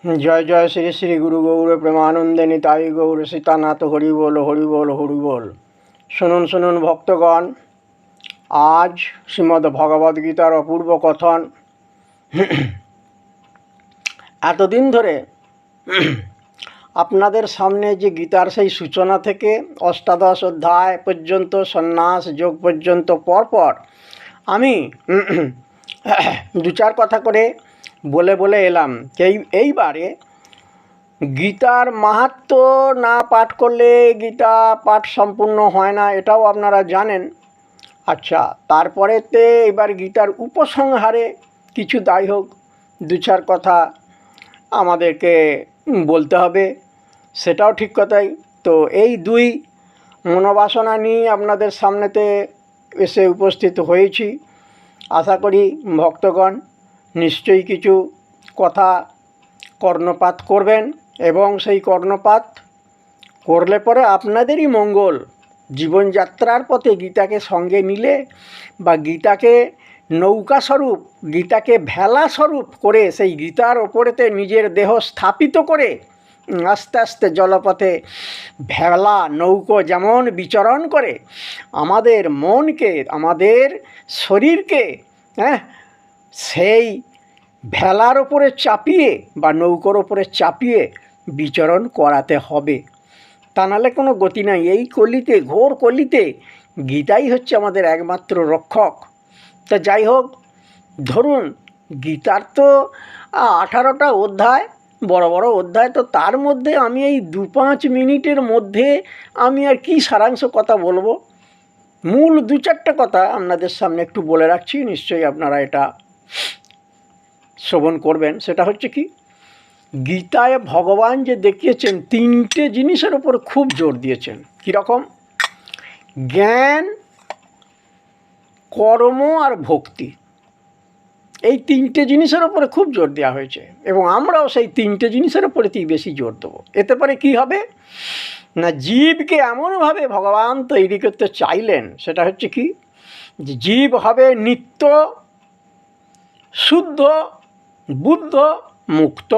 জয় জয় শ্রী শ্রী গুরু গৌর প্রেমানন্দে নিতাই গৌর সীতানাথ হরি বল হরি বল হরি বল। শুনুন শুনুন ভক্তগণ, আজ শ্রীমদ্ ভগবদ্গীতার অপূর্ব কথন। এতদিন ধরে আপনাদের সামনে যে গীতার সেই সূচনা থেকে অষ্টাদশ অধ্যায় পর্যন্ত, সন্ন্যাস যোগ পর্যন্ত পরপর আমি দু চার কথা করে বলে বলে এলাম। এইবারে গীতার মাহাত্ম্য না পাঠ করলে গীতা পাঠ সম্পূর্ণ হয় না, এটাও আপনারা জানেন। আচ্ছা, তারপরেতে এবার গীতার উপসংহারে কিছু যাই হোক দু চার কথা আমাদেরকে বলতে হবে, সেটাও ঠিক কথাই। তো এই দুই মনোবাসনা নিয়ে আপনাদের সামনেতে এসে উপস্থিত হয়েছি। আশা করি ভক্তগণ নিশ্চয়ই কিছু কথা কর্ণপাত করবেন, এবং সেই কর্ণপাত করলে পরে আপনাদেরই মঙ্গল। জীবনযাত্রার পথে গীতাকে সঙ্গে নিলে বা গীতাকে নৌকা স্বরূপ, গীতাকে ভেলা স্বরূপ করে সেই গীতার ওপরেতে নিজের দেহ স্থাপিত করে আস্তে আস্তে জলপথে ভেলা নৌকো যেমন বিচরণ করে, আমাদের মনকে, আমাদের শরীরকে সেই ভেলার ওপরে চাপিয়ে বা নৌকোর ওপরে চাপিয়ে বিচরণ করাতে হবে, তা নাহলে কোনো গতি নাই। এই কলিতে, ঘোর কলিতে গীতাই হচ্ছে আমাদের একমাত্র রক্ষক। তা যাই হোক, ধরুন গীতার তো 18টা অধ্যায়, বড় বড় অধ্যায়। তো তার মধ্যে আমি এই 2-5 মিনিটের মধ্যে আমি আর কি সারাংশ কথা বলবো, মূল 2-4টে কথা আপনাদের সামনে একটু বলে রাখছি, নিশ্চয়ই আপনারা এটা শ্রবণ করবেন। সেটা হচ্ছে কি, গীতায় ভগবান যে দেখিয়েছেন 3টে জিনিসের উপর খুব জোর দিয়েছেন। কীরকম? জ্ঞান, কর্ম আর ভক্তি। এই 3টে জিনিসের উপরে খুব জোর দেওয়া হয়েছে, এবং আমরাও সেই 3টে জিনিসের উপরেতেই বেশি জোর দেবো। এতে পরে কী হবে না, জীবকে এমনভাবে ভগবান তৈরি করতে চাইলেন, সেটা হচ্ছে কি, যে জীব হবে নিত্য, শুদ্ধ, বুদ্ধ, মুক্ত।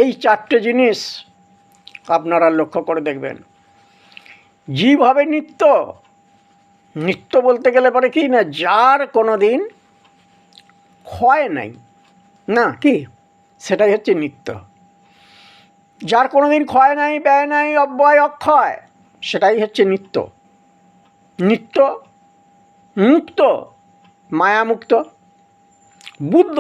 এই 4টে জিনিস আপনারা লক্ষ্য করে দেখবেন। জীব হবে নিত্য। নিত্য বলতে গেলে পরে কি না, যার কোনো দিন ক্ষয় নাই, না কি, সেটাই হচ্ছে নিত্য। যার কোনো দিন ক্ষয় নাই, ব্যয় নাই, অব্যয় অক্ষয়, সেটাই হচ্ছে নিত্য। নিত্য, মুক্ত, মায়ামুক্ত। বুদ্ধ